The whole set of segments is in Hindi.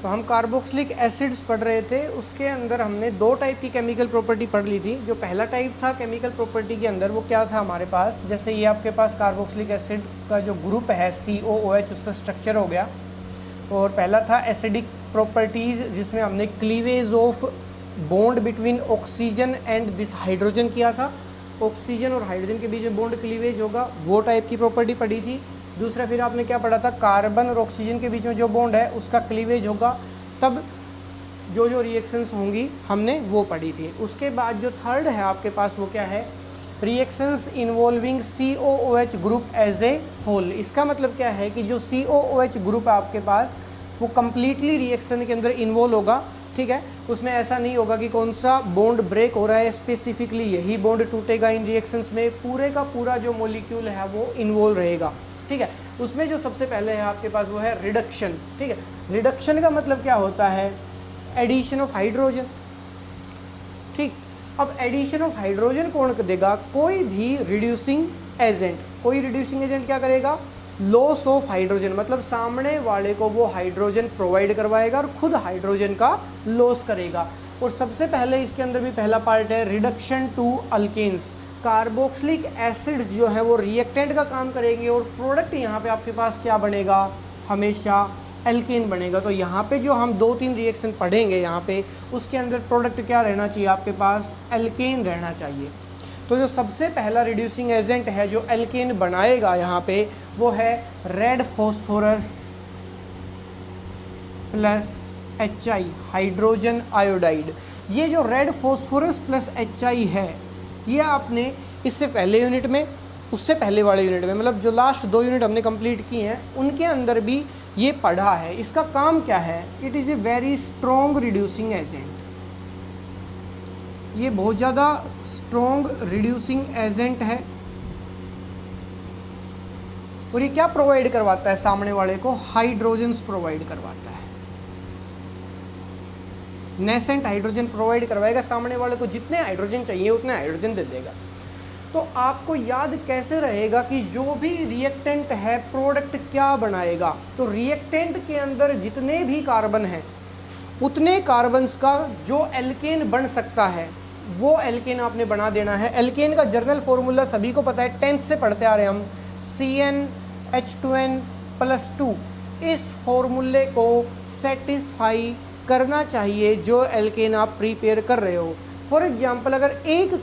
तो हम कार्बोक्सिलिक एसिड्स पढ़ रहे थे, उसके अंदर हमने दो टाइप की केमिकल प्रॉपर्टी पढ़ ली थी। जो पहला टाइप था केमिकल प्रॉपर्टी के अंदर, वो क्या था हमारे पास, जैसे ये आपके पास कार्बोक्सिलिक एसिड का जो ग्रुप है COOH, उसका स्ट्रक्चर हो गया। और पहला था एसिडिक प्रॉपर्टीज़, जिसमें हमने cleavage of bond between oxygen and this hydrogen किया था। ऑक्सीजन और हाइड्रोजन के बीच में बॉन्ड क्लीवेज होगा, वो टाइप की प्रॉपर्टी पढ़ी थी। दूसरा फिर आपने क्या पढ़ा था, कार्बन और ऑक्सीजन के बीच में जो बॉन्ड है उसका क्लीवेज होगा, तब जो जो रिएक्शंस होंगी हमने वो पढ़ी थी। उसके बाद जो थर्ड है आपके पास वो क्या है, reactions involving COOH group as a whole. इसका मतलब क्या है कि जो COOH ग्रुप है आपके पास वो कम्प्लीटली रिएक्शन के अंदर इन्वॉल्व होगा, ठीक है। उसमें ऐसा नहीं होगा कि कौन सा बॉन्ड ब्रेक हो रहा है, स्पेसिफिकली यही बॉन्ड टूटेगा इन रिएक्शंस में, पूरे का पूरा जो मॉलिक्यूल है वो इन्वॉल्व रहेगा, ठीक है। उसमें जो सबसे पहले है आपके पास वो है रिडक्शन, ठीक है। रिडक्शन का मतलब क्या होता है, एडिशन ऑफ हाइड्रोजन, ठीक। अब एडिशन ऑफ हाइड्रोजन कौन देगा, कोई भी रिड्यूसिंग एजेंट। कोई रिड्यूसिंग एजेंट क्या करेगा, लॉस ऑफ हाइड्रोजन, मतलब सामने वाले को वो हाइड्रोजन प्रोवाइड करवाएगा और खुद हाइड्रोजन का लॉस करेगा। और सबसे पहले इसके अंदर भी पहला पार्ट है reduction to alkanes. Carboxylic acids जो है वो रिएक्टेंट का काम करेंगे और प्रोडक्ट यहाँ पे आपके पास क्या बनेगा, हमेशा एल्केन बनेगा। तो यहाँ पे जो हम 2-3 रिएक्शन पढ़ेंगे यहाँ पे, उसके अंदर प्रोडक्ट क्या रहना चाहिए आपके पास, एल्केन रहना चाहिए। तो जो सबसे पहला रिड्यूसिंग एजेंट है जो एल्केन बनाएगा यहाँ पे, वो है red phosphorus plus HI, hydrogen iodide. ये जो रेड फॉस्फोरस प्लस HI है, ये आपने इससे पहले यूनिट में, उससे पहले वाले यूनिट में, मतलब जो लास्ट 2 यूनिट हमने कंप्लीट किए हैं उनके अंदर भी ये पढ़ा है। इसका काम क्या है, it is a very strong reducing agent. ये बहुत ज़्यादा स्ट्रॉन्ग रिड्यूसिंग एजेंट है। और ये क्या प्रोवाइड करवाता है सामने वाले को, हाइड्रोजन्स प्रोवाइड करवाता है। नेसेंट हाइड्रोजन प्रोवाइड करवाएगा सामने वाले को, जितने हाइड्रोजन चाहिए उतने हाइड्रोजन दे देगा। तो आपको याद कैसे रहेगा कि जो भी रिएक्टेंट है प्रोडक्ट क्या बनाएगा, तो रिएक्टेंट के अंदर जितने भी कार्बन हैं उतने कार्बन्स का जो एल्केन बन सकता है वो एल्केन आपने बना देना है। एल्केन का जर्नल फॉर्मूला सभी को पता है, 10th से पढ़ते आ रहे हैं हम, CnH2n+2। इस फॉर्मूले को सेटिस्फाई करना चाहिए जो एल्केन आप प्रिपेयर कर रहे हो। फॉर एग्जांपल, अगर एक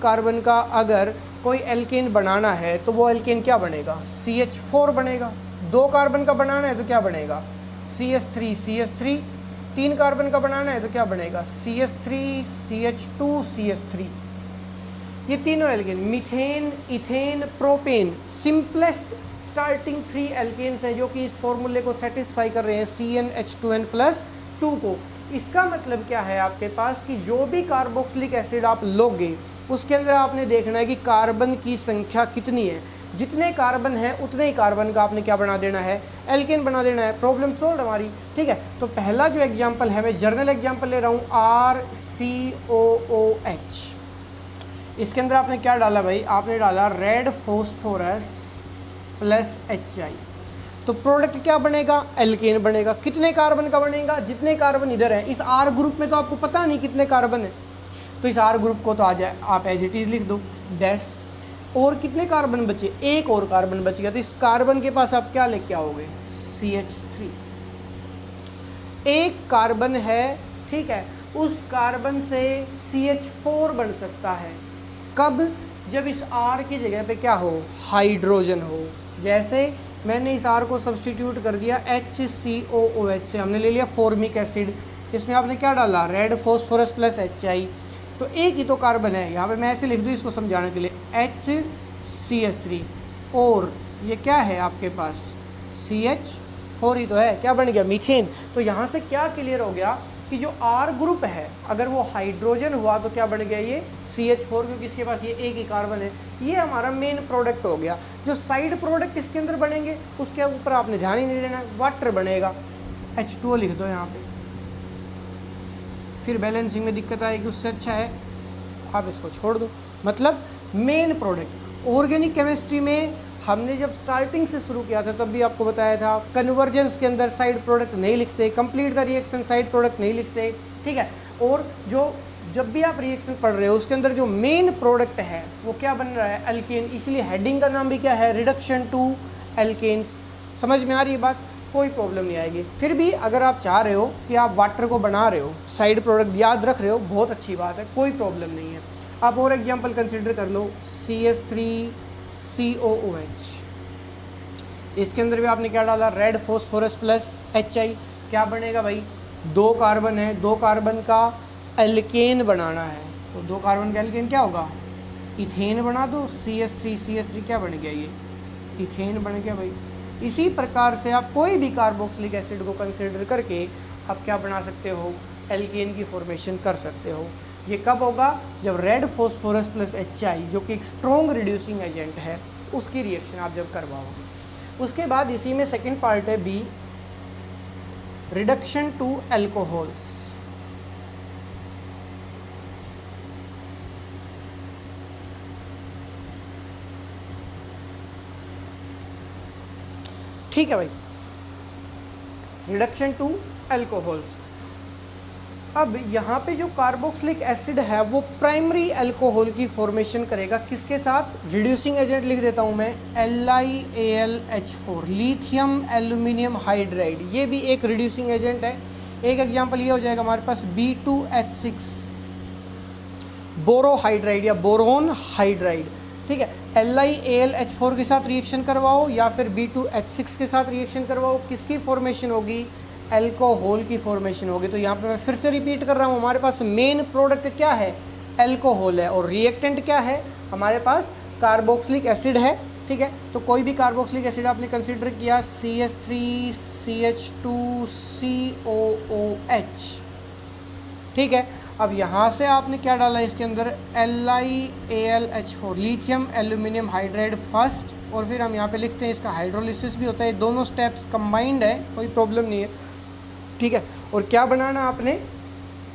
कार्बन का अगर कोई एल्केन बनाना है तो वो एल्केन क्या बनेगा, CH4 बनेगा। 2 कार्बन का बनाना है तो क्या बनेगा, CH3 CH3। 3 कार्बन का बनाना है तो क्या बनेगा, CH3 CH2 CH3। ये तीनों alkane, methane, ethane, propane, simplest starting 3 alkanes हैं जो कि इस फॉर्मूले को सेटिस्फाई कर रहे हैं CnH2n+2 को। इसका मतलब क्या है आपके पास कि जो भी कार्बोक्सिलिक एसिड आप लोगे उसके अंदर आपने देखना है कि कार्बन की संख्या कितनी है। जितने कार्बन है उतने ही कार्बन का आपने क्या बना देना है, एल्केन बना देना है। प्रॉब्लम सोल्व हमारी, ठीक है। तो पहला जो एग्जाम्पल है, मैं जर्नल एग्जाम्पल ले रहा हूँ, RCOOH। इसके अंदर आपने क्या डाला भाई, आपने डाला रेड फॉस्फोरस प्लस HI। तो प्रोडक्ट क्या बनेगा, एल्केन बनेगा। कितने कार्बन का बनेगा, जितने कार्बन इधर है। इस R ग्रुप में तो आपको पता नहीं कितने कार्बन है, तो इस R ग्रुप को तो आ जाए आप एज इट इज़ लिख दो डैश। और कितने कार्बन बचे, एक और कार्बन बच गया, तो इस कार्बन के पास आप क्या लेके आओगे, CH3। एक कार्बन है, ठीक है, उस कार्बन से CH4 बन सकता है। कब, जब इस R की जगह पे क्या हो, हाइड्रोजन हो। जैसे मैंने इस R को सब्सटीट्यूट कर दिया HCOOH से, हमने ले लिया फॉर्मिक एसिड। इसमें आपने क्या डाला, रेड फॉस्फोरस प्लस HI। तो एक ही तो कार्बन है, यहाँ पे मैं ऐसे लिख दूँ इसको समझाने के लिए, HCH3। और ये क्या है आपके पास, CH4 ही तो है, क्या बन गया, मीथेन। तो यहाँ से क्या क्लियर हो गया कि जो R ग्रुप है अगर वो हाइड्रोजन हुआ तो क्या बन गया, ये CH4, क्योंकि इसके पास ये एक ही कार्बन है। ये हमारा मेन प्रोडक्ट हो गया। जो साइड प्रोडक्ट इसके अंदर बनेंगे उसके ऊपर आपने ध्यान ही नहीं देना, वाटर बनेगा, H2O लिख दो यहाँ पे। फिर बैलेंसिंग में दिक्कत आएगी, उससे अच्छा है आप इसको छोड़ दो। मतलब मेन प्रोडक्ट ऑर्गेनिक केमिस्ट्री में हमने जब स्टार्टिंग से शुरू किया था तब भी आपको बताया था कन्वर्जेंस के अंदर साइड प्रोडक्ट नहीं लिखते, complete the reaction side product नहीं लिखते, ठीक है। और जो जब भी आप रिएक्शन पढ़ रहे हो उसके अंदर जो मेन प्रोडक्ट है वो क्या बन रहा है, एल्केन, इसलिए हेडिंग का नाम भी क्या है, रिडक्शन टू एल्केन्स। समझ में आ रही है बात, कोई प्रॉब्लम नहीं आएगी। फिर भी अगर आप चाह रहे हो कि आप वाटर को बना रहे हो, साइड प्रोडक्ट याद रख रहे हो, बहुत अच्छी बात है, कोई प्रॉब्लम नहीं है। आप और एग्जांपल कंसिडर कर लो, CH3COOH, इसके अंदर भी आपने क्या डाला, रेड फॉस्फोरस प्लस HI, क्या बनेगा भाई, 2 कार्बन है, 2 कार्बन का एल्केन बनाना है, तो 2 कार्बन का एल्केन क्या होगा, इथेन बना दो, CH3 क्या बन गया, ये इथेन बन गया भाई। इसी प्रकार से आप कोई भी कार्बोक्सिलिक एसिड को कंसिडर करके आप क्या बना सकते हो, एल्केन की फॉर्मेशन कर सकते हो। ये कब होगा, जब रेड फॉस्फोरस प्लस HI जो कि एक स्ट्रॉन्ग रिड्यूसिंग एजेंट है उसकी रिएक्शन आप जब करवाओगे। उसके बाद इसी में सेकेंड पार्ट है B, रिडक्शन टू एल्कोहल्स। ठीक है भाई, रिडक्शन टू एल्कोहल्स। अब यहाँ पे जो कार्बोक्सिलिक एसिड है वो प्राइमरी अल्कोहल की फॉर्मेशन करेगा, किसके साथ, रिड्यूसिंग एजेंट लिख देता हूँ मैं, LiAlH4, लिथियम एल्यूमिनियम हाइड्राइड, ये भी एक रिड्यूसिंग एजेंट है। एक एग्जांपल ये हो जाएगा हमारे पास B2H6 बोरोहाइड्राइड या बोरोन हाइड्राइड, ठीक है। LiAlH4 के साथ रिएक्शन करवाओ या फिर B2H6 के साथ रिएक्शन करवाओ, किसकी फॉर्मेशन होगी, एल्कोहल की फॉर्मेशन होगी। तो यहाँ पे मैं फिर से रिपीट कर रहा हूँ, हमारे पास मेन प्रोडक्ट क्या है, एल्कोहल है, और रिएक्टेंट क्या है, हमारे पास कार्बोक्सिलिक एसिड है, ठीक है। तो कोई भी कार्बोक्सिलिक एसिड आपने कंसिडर किया, CH3CH2COOH, ठीक है। अब यहाँ से आपने क्या डाला इसके अंदर, LiAlH4, lithium aluminium hydride first, और फिर हम यहाँ पे लिखते हैं इसका हाइड्रोलिसिस भी होता है, दोनों स्टेप्स कंबाइंड है, कोई प्रॉब्लम नहीं है, ठीक है। और क्या बनाना आपने,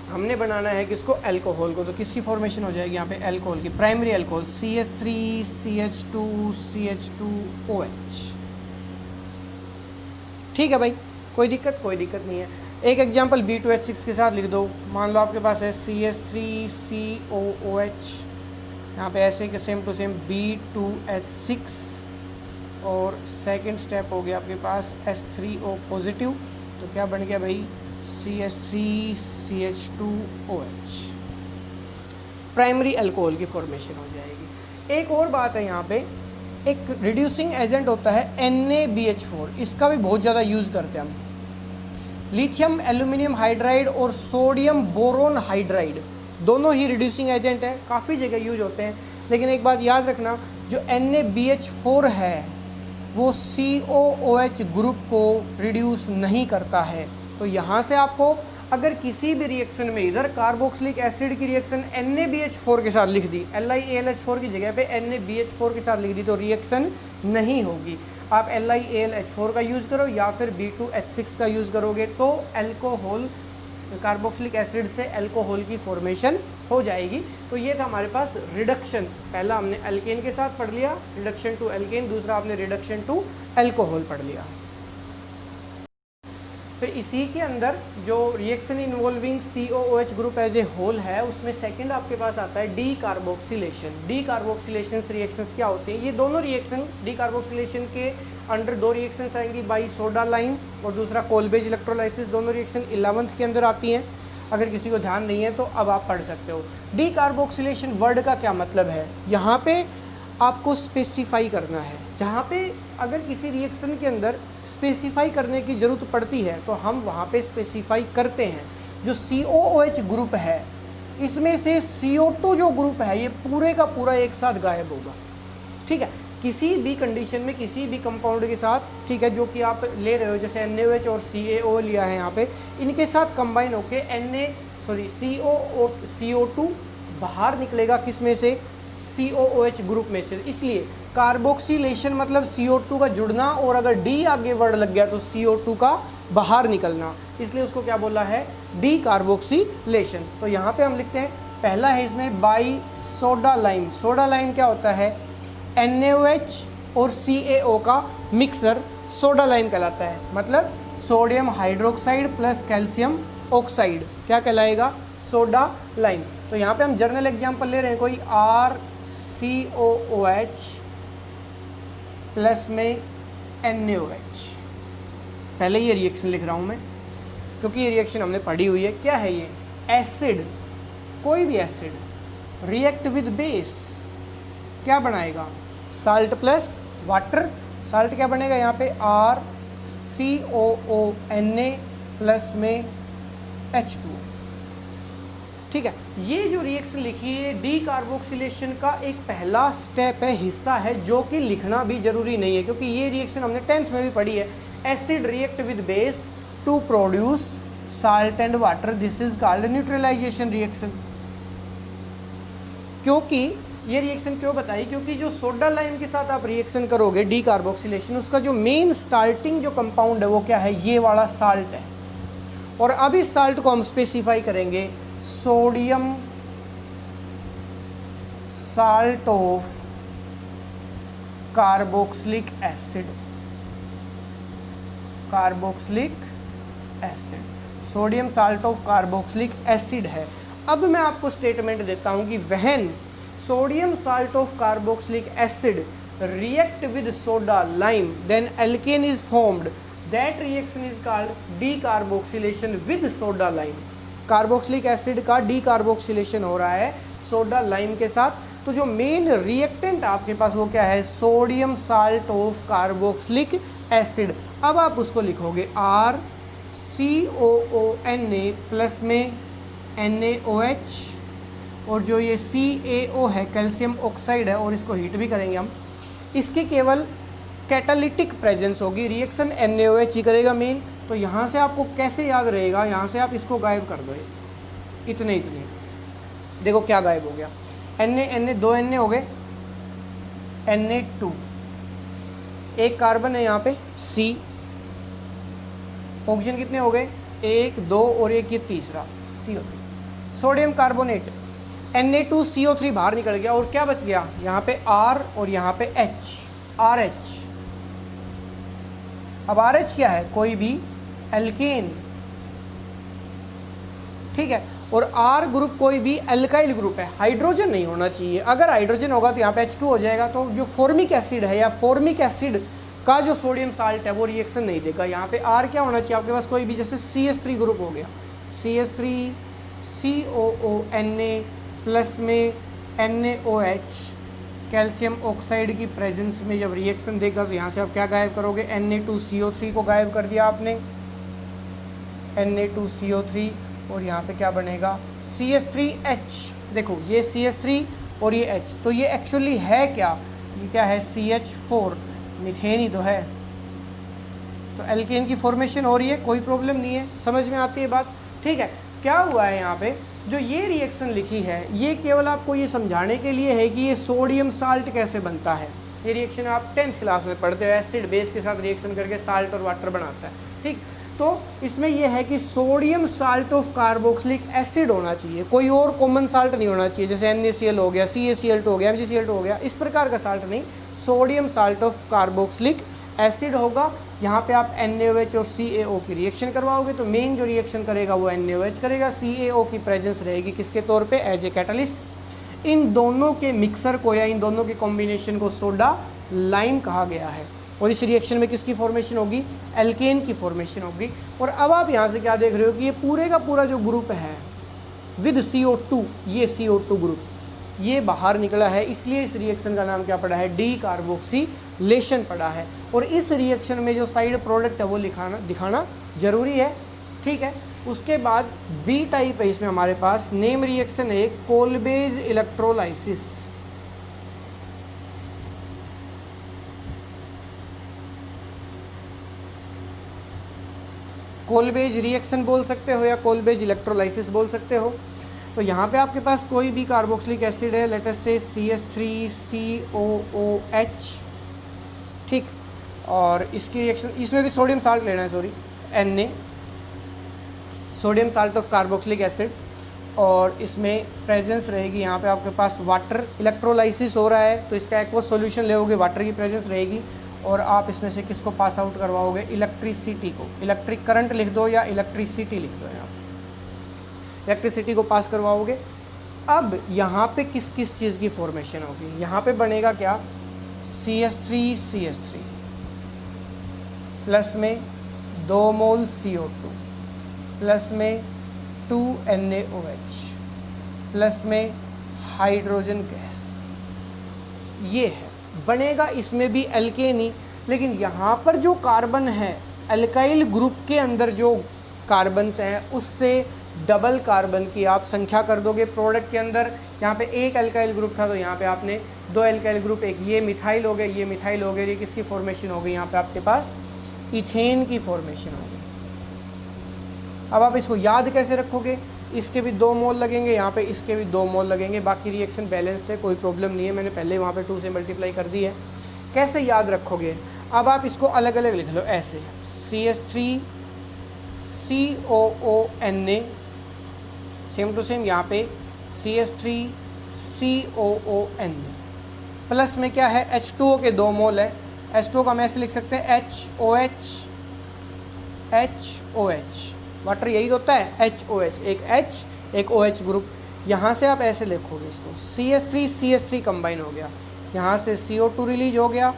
हमने बनाना है किसको, एल्कोहल को। तो किसकी फॉर्मेशन हो जाएगी यहाँ पे, एल्कोहल की, प्राइमरी एल्कोहल, CH3CH2CH2OH, ठीक है भाई, कोई दिक्कत नहीं है। एक एग्जांपल B2H6 के साथ लिख दो, मान लो आपके पास है CH3COOH, यहाँ पे ऐसे के सेम टू सेम B2H6, और सेकंड स्टेप हो गया आपके पास H3O पॉजिटिव, तो क्या बन गया भाई, CH3CH2OH, प्राइमरी अल्कोहल की फॉर्मेशन हो जाएगी। एक और बात है यहाँ पे, एक रिड्यूसिंग एजेंट होता है NaBH4, इसका भी बहुत ज़्यादा यूज़ करते हैं हम। लिथियम एल्यूमिनियम हाइड्राइड और सोडियम बोरोन हाइड्राइड दोनों ही रिड्यूसिंग एजेंट हैं, काफ़ी जगह यूज होते हैं। लेकिन एक बात याद रखना, जो NaBH4 है वो COOH ग्रुप को रिड्यूस नहीं करता है। तो यहाँ से आपको अगर किसी भी रिएक्शन में इधर कार्बोक्सिलिक एसिड की रिएक्शन NaBH4 के साथ लिख दी, LiAlH4 की जगह पे NaBH4 के साथ लिख दी, तो रिएक्शन नहीं होगी। आप LiAlH4 का यूज़ करो या फिर B2H6 का यूज़ करोगे तो एल्कोहल, कार्बोक्सिलिक एसिड से एल्कोहल की फॉर्मेशन हो जाएगी। तो ये था हमारे पास रिडक्शन, पहला हमने एल्केन के साथ पढ़ लिया, रिडक्शन टू एल्केन, दूसरा आपने रिडक्शन टू एल्कोहल पढ़ लिया। फिर इसी के अंदर जो reaction involving COOH group as a whole है, उसमें सेकंड आपके पास आता है decarboxylation. Decarboxylation reactions क्या होते हैं, ये दोनों रिएक्शन डी कार्बोक्सिलेशन के अंडर 2 रिएक्शंस आएंगी, बाई सोडा लाइम और दूसरा कोलबेज इलेक्ट्रोलाइसिस, दोनों रिएक्शन 11th के अंदर आती हैं। अगर किसी को ध्यान नहीं है तो अब आप पढ़ सकते हो। डी कार्बोक्सिलेशन वर्ड का क्या मतलब है, यहाँ पे आपको स्पेसिफाई करना है। जहाँ पे अगर किसी रिएक्शन के अंदर स्पेसिफाई करने की ज़रूरत पड़ती है तो हम वहाँ पे स्पेसिफाई करते हैं। जो COOH ग्रुप है इसमें से CO2 जो ग्रुप है ये पूरे का पूरा एक साथ गायब होगा, ठीक है। किसी भी कंडीशन में किसी भी कंपाउंड के साथ, ठीक है, जो कि आप ले रहे हो, जैसे NaOH और CaO लिया है यहाँ पे, इनके साथ कंबाइन होके CO2 बाहर निकलेगा, किस में से, COOH ग्रुप में से। इसलिए कार्बोक्सिलेशन मतलब CO2 का जुड़ना, और अगर डी आगे वर्ड लग गया तो CO2 का बाहर निकलना, इसलिए उसको क्या बोला है, डी कार्बोक्सिलेशन। तो यहाँ पे हम लिखते हैं, पहला है इसमें by soda lime. Soda lime क्या होता है, NaOH और CaO का मिक्सर सोडा लाइम कहलाता है। मतलब sodium hydroxide plus calcium oxide क्या कहलाएगा? Soda lime. तो यहाँ पे हम जर्नल एग्जाम्पल ले रहे हैं कोई RCOOH प्लस में NaOH। पहले ये रिएक्शन लिख रहा हूँ मैं क्योंकि ये रिएक्शन हमने पढ़ी हुई है। क्या है ये? एसिड, कोई भी एसिड रिएक्ट विद बेस क्या बनाएगा? Salt plus water. साल्ट क्या बनेगा यहाँ पे? RCOONA प्लस में H2। ठीक है, ये जो रिएक्शन लिखी है डी कार्बोक्सिलेशन का एक पहला स्टेप है, हिस्सा है, जो कि लिखना भी जरूरी नहीं है क्योंकि ये रिएक्शन हमने 10th में भी पढ़ी है। Acid react with base to produce salt and water, this is called neutralisation reaction. क्योंकि ये रिएक्शन क्यों बताई? क्योंकि जो सोडा लाइम के साथ आप रिएक्शन करोगे डी कार्बोक्सिलेशन, उसका जो मेन स्टार्टिंग जो कंपाउंड है वो क्या है? ये वाला साल्ट है। और अब इस साल्ट को हम स्पेसिफाई करेंगे sodium salt of carboxylic acid. Carboxylic acid, sodium salt of carboxylic acid है। अब मैं आपको स्टेटमेंट देता हूं कि when sodium salt of carboxylic acid react with soda lime then alkane is formed, that reaction is called decarboxylation with soda lime। Carboxylic acid का डीकार्बोक्सिलेशन हो रहा है सोडा लाइम के साथ। तो जो मेन रिएक्टेंट आपके पास वो क्या है? Sodium salt of carboxylic acid. अब आप उसको लिखोगे RCOONA प्लस में NaOH, और जो ये CaO है कैल्शियम ऑक्साइड है, और इसको हीट भी करेंगे हम। इसकी केवल कैटालिटिक प्रेजेंस होगी, रिएक्शन NaOH ही करेगा मेन। तो यहाँ से आपको कैसे याद रहेगा? यहाँ से आप इसको गायब कर दो, इतने देखो क्या गायब हो गया? Na दो Na हो गए, Na2, एक कार्बन है यहाँ पे C, ऑक्सीजन कितने हो गए? 1 2 और एक ये तीसरा CO3, सोडियम कार्बोनेट Na2CO3 बाहर निकल गया, और क्या बच गया? यहाँ पे R और यहाँ पे H, RH। अब RH क्या है? कोई भी एल्केन, ठीक है। और R ग्रुप कोई भी एल्काइल ग्रुप है, हाइड्रोजन नहीं होना चाहिए। अगर हाइड्रोजन होगा तो यहाँ पे H2 हो जाएगा। तो जो फॉर्मिक एसिड है या फॉर्मिक एसिड का जो सोडियम साल्ट है वो रिएक्शन नहीं देगा। यहाँ पे R क्या होना चाहिए आपके पास? कोई भी, जैसे CH3 ग्रुप हो गया, CH3 COONA प्लस में NaOH, कैल्शियम ऑक्साइड की प्रेजेंस में जब रिएक्शन देगा तो यहाँ से आप क्या गायब करोगे? Na2CO3 को गायब कर दिया आपने, Na2CO3, और यहाँ पे क्या बनेगा? CH3H। देखो ये CH3 और ये H, तो ये एक्चुअली है क्या? ये क्या है? CH4, मीथेन ही तो है। तो एल्केन की फॉर्मेशन हो रही है, कोई प्रॉब्लम नहीं है, समझ में आती है बात? ठीक है। क्या हुआ है यहाँ पे? जो ये रिएक्शन लिखी है ये केवल आपको ये समझाने के लिए है कि ये सोडियम साल्ट कैसे बनता है। ये रिएक्शन आप 10th क्लास में पढ़ते हो, एसिड बेस के साथ रिएक्शन करके साल्ट और वाटर बनाता है, ठीक। तो इसमें यह है कि sodium salt of carboxylic acid होना चाहिए, कोई और कॉमन साल्ट नहीं होना चाहिए, जैसे NaCl हो गया, CaCl2 हो गया, MgCl2 हो गया, इस प्रकार का साल्ट नहीं। Sodium salt of carboxylic acid होगा। यहाँ पे आप NaOH और CaO की रिएक्शन करवाओगे तो मेन जो रिएक्शन करेगा वो NaOH करेगा। CaO की प्रेजेंस रहेगी किसके तौर पे? As a catalyst. इन दोनों के मिक्सर को या इन दोनों के कॉम्बिनेशन को सोडा लाइम कहा गया है। और इस रिएक्शन में किसकी फॉर्मेशन होगी? एल्केन की फॉर्मेशन होगी। और अब आप यहाँ से क्या देख रहे हो कि ये पूरे का पूरा जो ग्रुप है विद CO2, ये CO2 ग्रुप ये बाहर निकला है, इसलिए इस रिएक्शन का नाम क्या पड़ा है? डी कार्बोक्सिलेशन पड़ा है। और इस रिएक्शन में जो साइड प्रोडक्ट है वो दिखाना जरूरी है, ठीक है। उसके बाद बी टाइप है इसमें हमारे पास, नेम रिएक्शन है कोलबेज इलेक्ट्रोलाइसिस। कोलबेज रिएक्शन बोल सकते हो या कोलबेज इलेक्ट्रोलाइसिस बोल सकते हो। तो यहाँ पे आपके पास कोई भी कार्बोक्सिलिक एसिड है, लेट अस से CH3COOH, ठीक। और इसकी रिएक्शन, इसमें भी सोडियम साल्ट लेना है, sorry Na, sodium salt of carboxylic acid. और इसमें प्रेजेंस रहेगी यहाँ पे आपके पास वाटर, इलेक्ट्रोलाइसिस हो रहा है तो इसका एक्वस सॉल्यूशन लेओगे, वाटर की प्रेजेंस रहेगी और आप इसमें से किसको पास आउट करवाओगे, इलेक्ट्रिसिटी को। इलेक्ट्रिक करंट लिख दो या इलेक्ट्रिसिटी लिख दो, यहाँ इलेक्ट्रिसिटी को पास करवाओगे। अब यहाँ पे किस किस चीज़ की फॉर्मेशन होगी, यहाँ पे बनेगा क्या, CH3 प्लस में 2 मोल CO2 प्लस में 2 NaOH प्लस में हाइड्रोजन गैस, ये है बनेगा। इसमें भी एल्केन ही, लेकिन यहाँ पर जो कार्बन है अल्काइल ग्रुप के अंदर जो कार्बन्स हैं उससे डबल कार्बन की आप संख्या कर दोगे प्रोडक्ट के अंदर। यहाँ पे एक अल्काइल ग्रुप था तो यहाँ पे आपने 2 अल्काइल ग्रुप, एक ये मिथाइल हो गए, ये मिथाइल हो गए, ये किसकी फॉर्मेशन हो गई, यहाँ पे आपके पास इथेन की फॉर्मेशन हो गई। अब आप इसको याद कैसे रखोगे, इसके भी 2 मोल लगेंगे, यहाँ पे इसके भी 2 मोल लगेंगे, बाकी रिएक्शन बैलेंस्ड है, कोई प्रॉब्लम नहीं है, मैंने पहले वहाँ पे 2 से मल्टीप्लाई कर दी है। कैसे याद रखोगे, अब आप इसको अलग अलग लिख लो ऐसे, CH3COONA, सेम टू सेम यहाँ पे CH3COON प्लस में क्या है, H2O के 2 मोल है, H2O का हम ऐसे लिख सकते हैं HOH, वाटर यही होता है HOH, एक H एक OH ग्रुप। यहाँ से आप ऐसे लिखोगे इसको, CH3 कंबाइन हो गया, यहाँ से CO2 रिलीज हो गया,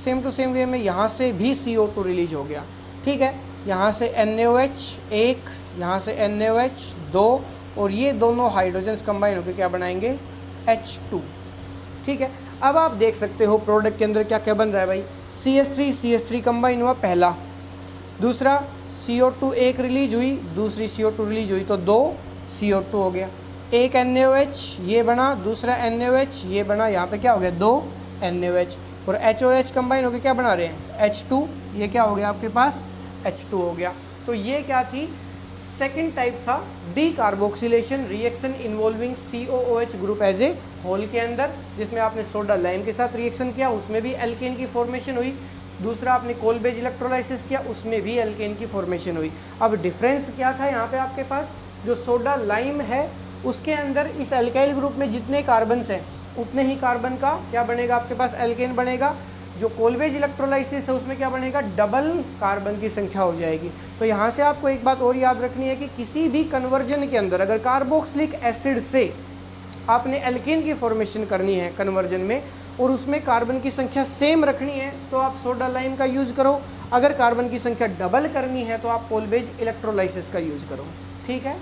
सेम टू सेम वे में यहाँ से भी CO2 रिलीज हो गया, ठीक है। यहाँ से NaOH 1, यहाँ से NaOH 2 और ये दोनों हाइड्रोजन्स कंबाइन होकर क्या बनाएंगे, H2, ठीक है। अब आप देख सकते हो प्रोडक्ट के अंदर क्या क्या बन रहा है भाई, CH3 कंबाइन हुआ पहला, दूसरा CO2 एक रिलीज हुई, दूसरी CO2 रिलीज हुई तो 2 CO2 हो गया, एक NaOH ये बना, दूसरा NaOH ये बना, यहाँ पे क्या हो गया 2 NaOH और HOH कंबाइन होकर क्या बना रहे हैं H2, ये क्या हो गया आपके पास H2 हो गया। तो ये क्या थी, सेकंड टाइप था decarboxylation reaction involving COOH group as a whole के अंदर, जिसमें आपने सोडा लाइम के साथ रिएक्शन किया, उसमें भी एल्केन की फॉर्मेशन हुई। दूसरा आपने कोलबेज इलेक्ट्रोलाइसिस किया, उसमें भी एल्केन की फॉर्मेशन हुई। अब डिफरेंस क्या था यहाँ पे आपके पास, जो सोडा लाइम है उसके अंदर इस एल्काइल ग्रुप में जितने कार्बन्स हैं उतने ही कार्बन का क्या बनेगा आपके पास, एल्केन बनेगा। जो कोलबेज इलेक्ट्रोलाइसिस है उसमें क्या बनेगा, डबल कार्बन की संख्या हो जाएगी। तो यहाँ से आपको एक बात और याद रखनी है कि किसी भी कन्वर्जन के अंदर अगर कार्बोक्सिलिक एसिड से आपने एल्केन की फॉर्मेशन करनी है कन्वर्जन में और उसमें कार्बन की संख्या सेम रखनी है तो आप सोडा लाइम का यूज़ करो, अगर कार्बन की संख्या डबल करनी है तो आप कोलबेज इलेक्ट्रोलाइसिस का यूज़ करो, ठीक है।